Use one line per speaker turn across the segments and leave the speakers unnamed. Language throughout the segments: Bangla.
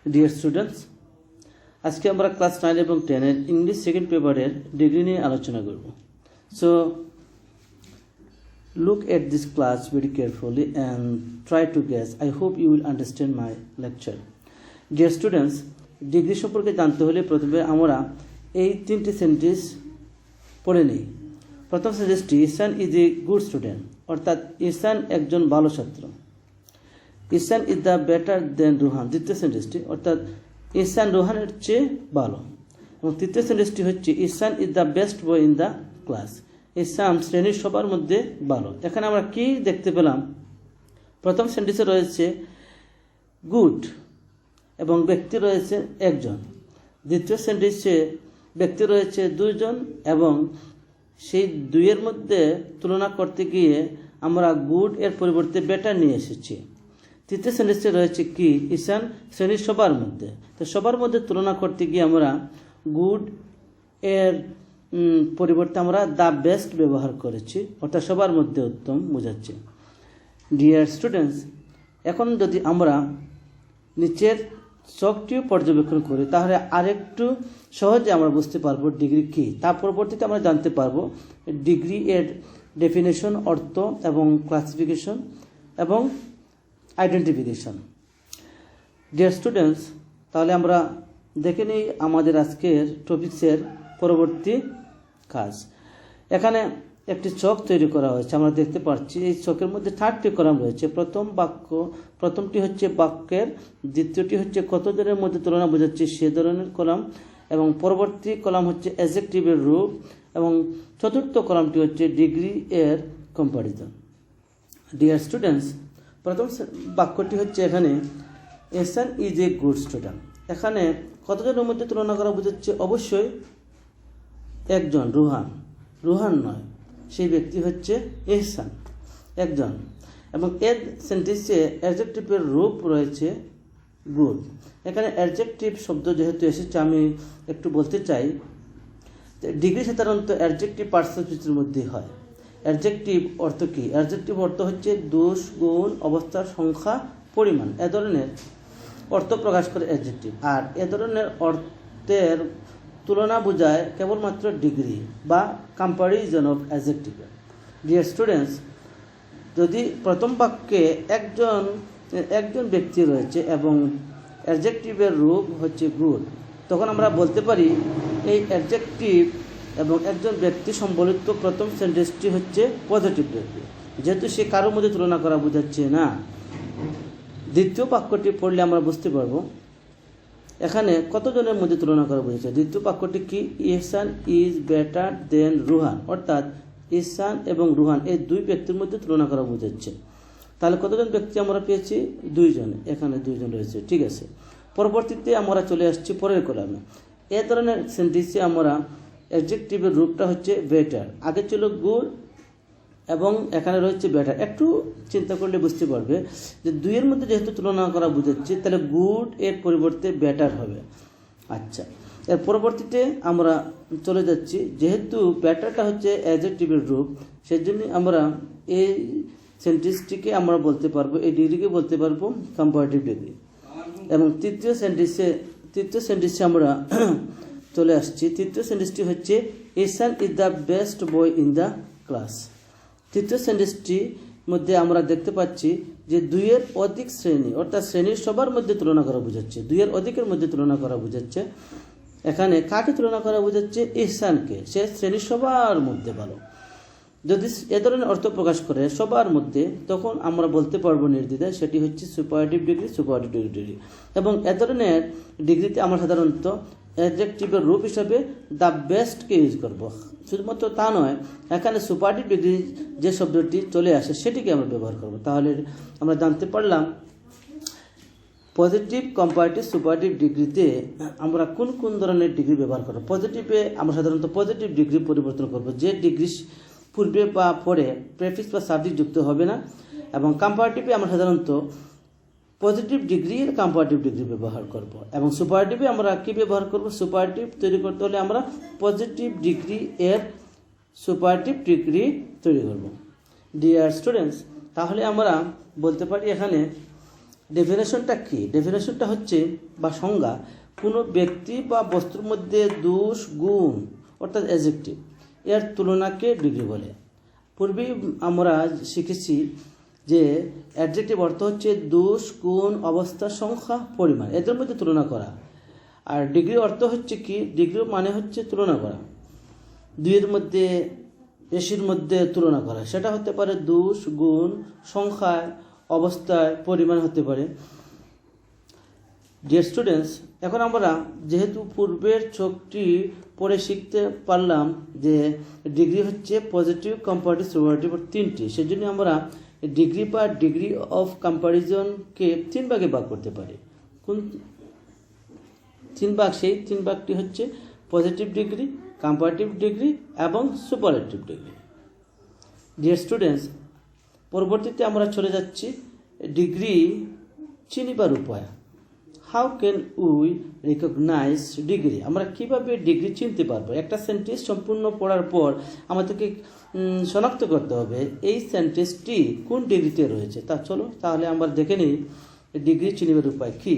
ডিয়ার স্টুডেন্টস, আজকে আমরা ক্লাস 9 এবং 10 এর ইংলিশ সেকেন্ড পেপারের ডিগ্রি নিয়ে আলোচনা করব। So look at this class very carefully and try to guess. I hope you will understand my lecture. Dear students, degree সম্পর্কে জানতে হলে প্রথমে আমরা এই তিনটি সেন্টেন্স পড়ে নিই। প্রথম সেন্টেন্সটি, Ihsan is a good student, অর্থাৎ ইহসান একজন ভালো ছাত্র। Ihsan is the better than Ruhan, দ্বিতীয় সেন্টেন্সটি, অর্থাৎ ইহসান রুহানের চেয়ে ভালো। এবং তৃতীয় সেন্টেন্সটি হচ্ছে Ihsan is the best boy in the class, Ihsan শ্রেণীর সবার মধ্যে ভালো। এখানে আমরা কি দেখতে পেলাম? প্রথম সেন্টেন্সে রয়েছে গুড এবং ব্যক্তি রয়েছে একজন। দ্বিতীয় সেন্টেন্সে ব্যক্তি রয়েছে দুইজন এবং সেই দুইয়ের মধ্যে তুলনা করতে গিয়ে আমরা গুড এর পরিবর্তে বেটার নিয়ে এসেছি। তৃতীয় সেন্টেন্সে রয়েছে কি ইহসান শ্রেণীর সবার মধ্যে, তো সবার মধ্যে তুলনা করতে গিয়ে আমরা গুড এর পরিবর্তে আমরা দ্য বেস্ট ব্যবহার করেছি, অর্থাৎ সবার মধ্যে উত্তম বোঝাচ্ছে। ডিয়ার স্টুডেন্টস, এখন যদি আমরা নিচের ছকটিও পর্যবেক্ষণ করি তাহলে আরেকটু সহজে আমরা বুঝতে পারবো ডিগ্রি কী। তার পরবর্তীতে আমরা জানতে পারবো ডিগ্রি এর ডেফিনেশন, অর্থ এবং ক্লাসিফিকেশন এবং আইডেন্টিফিকেশন। ডিয়ার স্টুডেন্টস, তাহলে আমরা দেখে নিই আমাদের আজকের টপিক্সের পরবর্তী কাজ। এখানে একটি ছক তৈরি করা হয়েছে, আমরা দেখতে পাচ্ছি এই ছকের মধ্যে 3টি কলাম রয়েছে। প্রথমটি হচ্ছে বাক্যের, দ্বিতীয়টি হচ্ছে কতজনের মধ্যে তুলনা বোঝাচ্ছে সে ধরনের কলাম, এবং পরবর্তী কলাম হচ্ছে অ্যাডজেক্টিভের রূপ, এবং চতুর্থ কলামটি হচ্ছে ডিগ্রি এর কম্পারিজন। ডিয়ার স্টুডেন্টস, প্রথম বাক্যটি হচ্ছে এখানে ইহসান ইজ এ গুড স্টুডেন্ট। এখানে কতজনের মধ্যে তুলনা করা বোঝাচ্ছে? অবশ্যই একজন, রুহান নয়, সেই ব্যক্তি হচ্ছে ইহসান, একজন। এবং এর সেন্টেন্সে অ্যাডজেক্টিভের রূপ রয়েছে গুড। এখানে অ্যাডজেক্টিভ শব্দ যেহেতু এসেছে আমি একটু বলতে চাই, ডিগ্রি সাধারণত অ্যাডজেক্টিভ পার্সেন্টেজের মধ্যে হয়। অ্যাডজেক্টিভ অর্থ কী? অ্যাডজেক্টিভ অর্থ হচ্ছে দোষ, গুণ, অবস্থার সংখ্যা, পরিমাণ, এ ধরনের অর্থ প্রকাশ করে অ্যাডজেক্টিভ। আর এ ধরনের অর্থের তুলনা বোঝায় কেবলমাত্র ডিগ্রি বা comparison of adjective. Dear students, যদি প্রথম বাক্যে একজন ব্যক্তি রয়েছে এবং অ্যাডজেক্টিভের রূপ হচ্ছে গুড, তখন আমরা বলতে পারি এই অ্যাডজেক্টিভ এবং একজন ব্যক্তি সম্বলিত প্রথম সেন্টেন্সটি হচ্ছে পজিটিভ ডিগ্রি, যেহেতু সে কারোর মধ্যে তুলনা করা বোঝাচ্ছে না। দ্বিতীয় বাক্যটি পড়লে আমরা বুঝতে পারবো এখানে কতজনের মধ্যে তুলনা করা বোঝাচ্ছে। দ্বিতীয় বাক্যটি কি? ইহসান ইজ বেটার দেন রুহান, অর্থাৎ ইহসান এবং রুহান এই দুই ব্যক্তির মধ্যে তুলনা করা বোঝাচ্ছে। তাহলে কতজন ব্যক্তি আমরা পেয়েছি? দুইজন, এখানে দুইজন রয়েছে, ঠিক আছে। পরবর্তীতে আমরা চলে আসছি পরের কলামে। এ ধরনের সেন্টেন্সে আমরা অ্যাডজেক্টিভের রূপটা হচ্ছে বেটার, আগে ছিল গুড এবং এখানে রয়েছে বেটার। একটু চিন্তা করলে বুঝতে পারবে যে দুইয়ের মধ্যে যেহেতু তুলনা করা বুঝাচ্ছে তাহলে গুড এর পরিবর্তে বেটার হবে। আচ্ছা, এর পরবর্তীতে আমরা চলে যাচ্ছি, যেহেতু বেটারটা হচ্ছে অ্যাডজেক্টিভের রূপ, সেজন্য আমরা এই সেন্টেন্সটিকে আমরা বলতে পারবো, এই ডিগ্রিকে বলতে পারবো কম্পারেটিভ ডিগ্রি। এবং তৃতীয় সেন্টেন্সে আমরা চলে আসছি। তৃতীয় সেন্টেন্সটি হচ্ছে Ihsan is the best boy in the class. তৃতীয় সেন্টেন্সটির মধ্যে আমরা দেখতে পাচ্ছি যে দুইয়ের অধিক শ্রেণী, অর্থাৎ শ্রেণীর সবার মধ্যে তুলনা করা বোঝাচ্ছে, দুইয়ের অধিকের মধ্যে তুলনা করা বোঝাচ্ছে। এখানে কাকে তুলনা করা বোঝাচ্ছে? ইহসানকে, সে শ্রেণীর সবার মধ্যে ভালো। যদি এ ধরনের অর্থ প্রকাশ করে সবার মধ্যে, তখন আমরা বলতে পারবো নির্দ্বিধায় সেটি হচ্ছে সুপারলেটিভ ডিগ্রি। এবং এ ধরনের ডিগ্রিতে আমরা সাধারণত অ্যাডজেক্টিভের রূপ হিসাবে দ্য বেস্টকে ইউজ করব। শুধুমাত্র তা নয়, এখানে সুপারলেটিভ ডিগ্রি যে শব্দটি চলে আসে সেটিকে আমরা ব্যবহার করব। তাহলে আমরা জানতে পারলাম পজিটিভ, কম্পারেটিভ, সুপারলেটিভ ডিগ্রিতে আমরা কোন কোন ধরনের ডিগ্রি ব্যবহার করব। পজিটিভে আমরা সাধারণত পজিটিভ ডিগ্রি পরিবর্তন করব, যে ডিগ্রি পূর্বে বা পরে প্রেফিক্স বা সাবজেক্ট যুক্ত হবে না। এবং কম্পারেটিভে আমরা সাধারণত পজিটিভ ডিগ্রির কম্পারেটিভ ডিগ্রি ব্যবহার করব। এবং সুপারলেটিভে আমরা কি ব্যবহার করব? সুপারলেটিভ তৈরি করতে হলে আমরা পজিটিভ ডিগ্রি এর সুপারলেটিভ ডিগ্রি তৈরি করব। ডিয়ার স্টুডেন্টস, তাহলে আমরা বলতে পারি এখানে ডেফিনেশনটা কি? ডেফিনেশনটা হচ্ছে বা সংজ্ঞা, কোনো ব্যক্তি বা বস্তুর মধ্যে দোষ গুণ অর্থাৎ অ্যাডজেক্টিভ এর তুলনাকে ডিগ্রি বলে। পূর্বেই আমরা শিখেছি যে অ্যাডজেক্টিভ অর্থ হচ্ছে দোষ গুণ অবস্থা সংখ্যা পরিমাণ এদের মধ্যে তুলনা করা, আর ডিগ্রি অর্থ হচ্ছে কি? ডিগ্রি মানে হচ্ছে তুলনা করা, দুইয়ের মধ্যে বেশির মধ্যে তুলনা করা। সেটা হতে পারে দোষ গুণ সংখ্যায় অবস্থায় পরিমাণ হতে পারে। ডিয়ার স্টুডেন্টস, এখন আমরা যেহেতু পূর্বের ছকটি পড়ে শিখতে পারলাম যে ডিগ্রি হচ্ছে পজিটিভ, কম্পারেটিভ, সুপারলেটিভ তিনটি, সেজন্য আমরা ডিগ্রি বা ডিগ্রি অফ কম্প্যারিজনকে 3 ভাগে ভাগ করতে পারি। কোন 3 ভাগ? সেই 3 ভাগটি হচ্ছে পজিটিভ ডিগ্রি, কম্পারেটিভ ডিগ্রি এবং সুপারলেটিভ ডিগ্রি। ডিয়ার স্টুডেন্টস, পরবর্তীতে আমরা চলে যাচ্ছি ডিগ্রি চিনিবার উপায়। How can we recognise degree? আমরা কিভাবে ডিগ্রি চিনতে পারবো? একটা সেন্টেন্স সম্পূর্ণ পড়ার পর আমাদেরকে শনাক্ত করতে হবে এই সেন্টেন্সটি কোন ডিগ্রিতে রয়েছে। তাহলে আমরা দেখে নিই ডিগ্রি চিনিবার উপায় কি।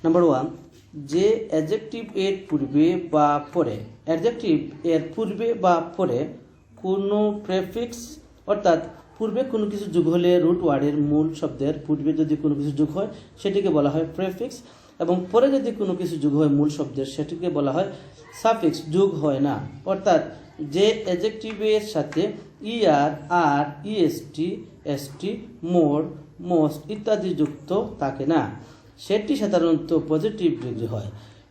নাম্বার 1, যে অ্যাডজেক্টিভ এর পূর্বে বা পরে, অ্যাডজেক্টিভ এর পূর্বে বা পরে কোনো প্রেফিক্স অর্থাৎ পূর্বে কোনো কিছু যোগ হলে রুট ওয়ার্ডের মূল শব্দের পূর্বে যদি কোনো কিছু যোগ হয় সেটিকে বলা হয় প্রেফিক্স, এবং পরে যদি কোনো কিছু যোগ হয় মূল শব্দের সেটিকে বলা হয় সাফিক্স। যোগ হয় না, অর্থাৎ যে অ্যাডজেক্টিভের সাথে ইআর, আর, ইএসটি, এসটি, মোর, মোস্ট ইত্যাদি যুক্ত থাকে না, সেটি সাধারণত পজিটিভ ডিগ্রি হয়।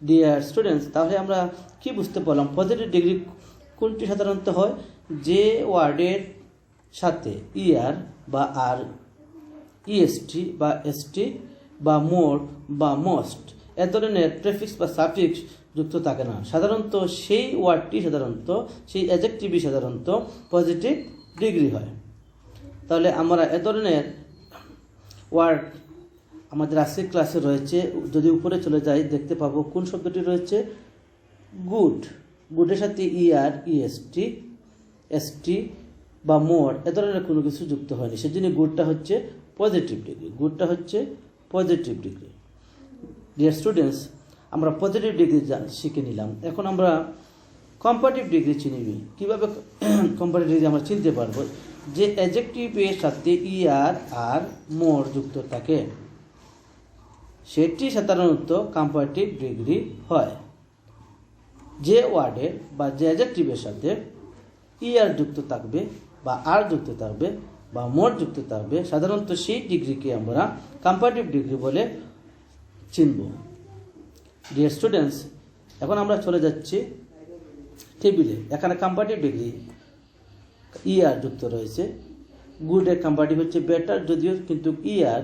ডিয়ার স্টুডেন্টস, তাহলে আমরা কি বুঝতে পারলাম? পজিটিভ ডিগ্রি কোনটি সাধারণত হয়? যে ওয়ার্ডের সাথে ইআর বা আর, ইএসটি বা এসটি বা মোর বা মোস্ট এ ধরনের প্রেফিক্স বা সাফিক্স যুক্ত থাকে না, সাধারণত সেই ওয়ার্ডটি সেই অ্যাডজেক্টিভই সাধারণত পজিটিভ ডিগ্রি হয়। তাহলে আমরা এ ধরনের ওয়ার্ড আমাদের আজকের ক্লাসে রয়েছে। যদি উপরে চলে যাই দেখতে পাবো কোন শব্দটি রয়েছে? গুড। গুডের সাথে ইআর, ইএসটি, এসটি বা মোর এ ধরনের কোনো কিছু যুক্ত হয়নি, সেজন্য গুডটা হচ্ছে পজিটিভ ডিগ্রি। গুডটা হচ্ছে পজিটিভ ডিগ্রি। ডিয়ার স্টুডেন্টস, আমরা পজিটিভ ডিগ্রি শিখে নিলাম। এখন আমরা কম্পারেটিভ ডিগ্রি চিনিবি। কীভাবে কম্পারেটিভ ডিগ্রি আমরা চিনতে পারবো? যে অ্যাডজেক্টিভের সাথে ইআর, আর, মোর যুক্ত থাকে সেটি সাধারণত কম্পারেটিভ ডিগ্রি হয়। যে ওয়ার্ডের বা যে অ্যাডজেক্টিভের সাথে ইআর যুক্ত থাকবে বা আর যুক্ত থাকবে বা মোর যুক্ত থাকবে সাধারণত সেই ডিগ্রিকে আমরা কম্পারেটিভ ডিগ্রি বলে চিনব। ডিয়ার স্টুডেন্টস, এখন আমরা চলে যাচ্ছি টেবিলে। এখানে কম্পারেটিভ ডিগ্রি ইআর যুক্ত রয়েছে। গুডের কম্পারেটিভ হচ্ছে বেটার, যদিও কিন্তু ইআর,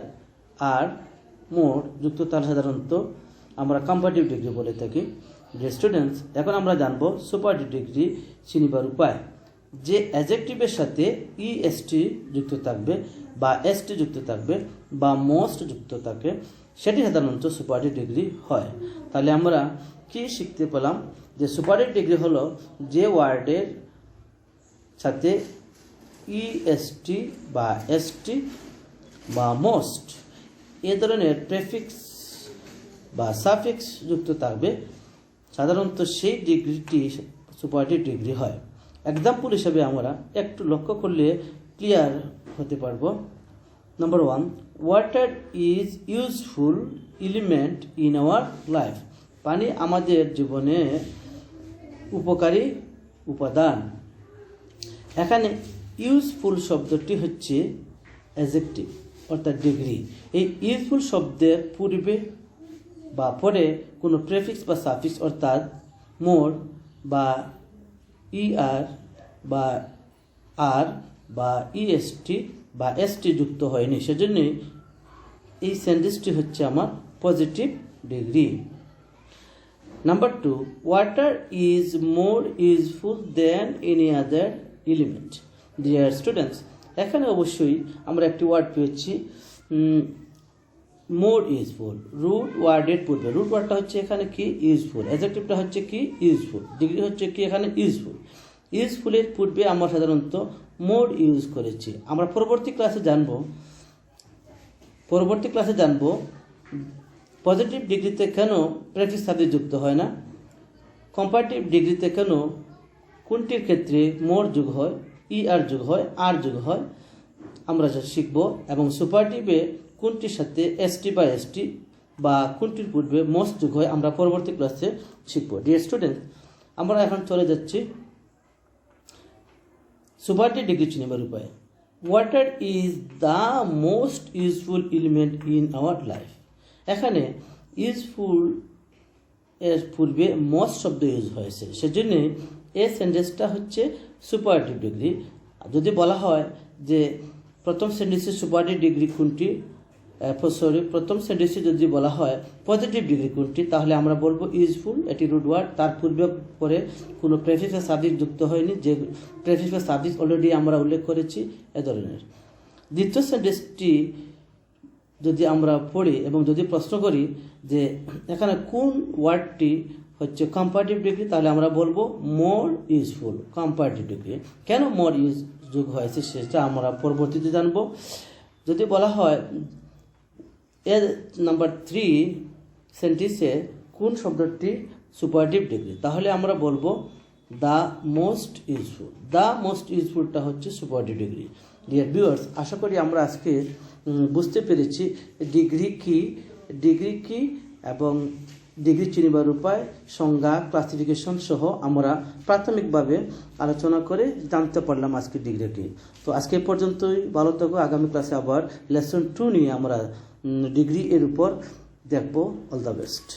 আর, মোর যুক্ত তাহলে সাধারণত আমরা কম্পারেটিভ ডিগ্রি বলে থাকি। ডিয়ার স্টুডেন্টস, এখন আমরা জানবো সুপারলেটিভ ডিগ্রি চিনিবার উপায়। যে অ্যাডজেক্টিভের সাথে ইএসটি যুক্ত থাকবে বা এসটি যুক্ত থাকবে বা মোস্ট যুক্ত থাকে সেটি সাধারণত সুপারলেটিভ ডিগ্রি হয়। তাহলে আমরা কি শিখতে পেলাম? যে সুপারলেটিভ ডিগ্রি হলো যে ওয়ার্ডের সাথে ইএসটি বা এসটি বা মোস্ট এ ধরনের প্রেফিক্স বা সাফিক্স যুক্ত থাকবে, সাধারণত সেই ডিগ্রিটি সুপারলেটিভ ডিগ্রি হয়। এক্সাম্পল হিসেবে আমরা একটু লক্ষ্য করলে ক্লিয়ার হতে পারবো। Number 1, water is useful element in our life. পানি আমাদের জীবনে উপকারী উপাদান। এখানে ইউজফুল শব্দটি হচ্ছে অ্যাডজেক্টিভ অর্থাৎ ডিগ্রি। এই ইউজফুল শব্দের পূর্বে বা পরে কোনো প্রেফিক্স বা সাফিক্স অর্থাৎ মোর বা ইআর বা আর বা ইএসটি বা এসটি যুক্ত হয়নি, সেজন্য এই সেন্টেন্সটি হচ্ছে আমার positive degree. Number 2, water is more useful than any other element. Dear students, এখানে অবশ্যই আমরা একটি ওয়ার্ড পেয়েছি মোর ইউজফুল। রুট ওয়ার্ডের পূর্বে, রুট ওয়ার্ডটা হচ্ছে এখানে কি? ইউজফুল। অ্যাডজেক্টিভটা হচ্ছে কি? ইউজফুল। ডিগ্রি হচ্ছে কি? এখানে ইউজফুল। ইউজফুলের পূর্বে আমরা সাধারণত মোর ইউজ করেছি। আমরা পরবর্তী ক্লাসে জানব পরবর্তী ক্লাসে জানবো পজিটিভ ডিগ্রিতে কেন প্রেফিক্স সাবজেক্ট যুক্ত হয় না, কম্পারেটিভ ডিগ্রিতে কেন কোনটির ক্ষেত্রে মোর যোগ হয়, আর যোগ হয়, আর যোগ হয় আমরা যা শিখব, এবং সুপারটিভে কোনটির সাথে এসটি বা এসটি বা কোনটির পূর্বে মোস্ট যোগ হয় আমরা পরবর্তী ক্লাসে শিখব। ডিয়ার স্টুডেন্ট, আমরা এখন চলে যাচ্ছি সুপারটিভ ডিগ্রি চিনিবার উপায়। Water is the most useful element in our life. এখানে ইউজফুল এর পূর্বে মোস্ট শব্দ ইউজ হয়েছে, সেজন্য এই সেন্টেন্সটা হচ্ছে সুপারটিভ ডিগ্রি। যদি বলা হয় যে প্রথম সেন্টেন্সে সুপারটিভ ডিগ্রি কোনটি, প্রথম সেন্টেন্সে যদি বলা হয় পজিটিভ ডিগ্রি কোনটি, তাহলে আমরা বলবো ইউজফুল, এটি রুট ওয়ার্ড, তার পূর্বে পরে কোনো প্রেফিক্স বা সাবজেক্ট যুক্ত হয়নি, যে প্রেফিক্স বা সাবজেক্ট অলরেডি আমরা উল্লেখ করেছি এ ধরনের। দ্বিতীয় সেন্টেন্সটি যদি আমরা পড়ি এবং যদি প্রশ্ন করি যে এখানে কোন ওয়ার্ডটি হচ্ছে কম্পারেটিভ ডিগ্রি, তাহলে আমরা বলবো মোর ইউজফুল, কম্পারেটিভ ডিগ্রি। কেন মোর ইউজ যোগ হয়েছে সেটা আমরা পরবর্তীতে জানবো। যদি বলা হয় এর নাম্বার 3 সেন্টেন্সে কোন শব্দটি সুপারটিভ ডিগ্রি, তাহলে আমরা বলবো the most useful. The most ইউজফুলটা হচ্ছে সুপারটিভ ডিগ্রি। ডিয়ার ভিউয়ার্স, আশা করি আমরা আজকে বুঝতে পেরেছি ডিগ্রি কি এবং ডিগ্রি চিনিবার উপায়, সংজ্ঞা, ক্লাসিফিকেশন সহ আমরা প্রাথমিকভাবে আলোচনা করে জানতে পারলাম আজকে ডিগ্রি কি। তো আজকে পর্যন্তই, ভালো থাকো। আগামী ক্লাসে আবার লেসন 2 নিয়ে আমরা ডিগ্রি এর উপর দেখব। All the best.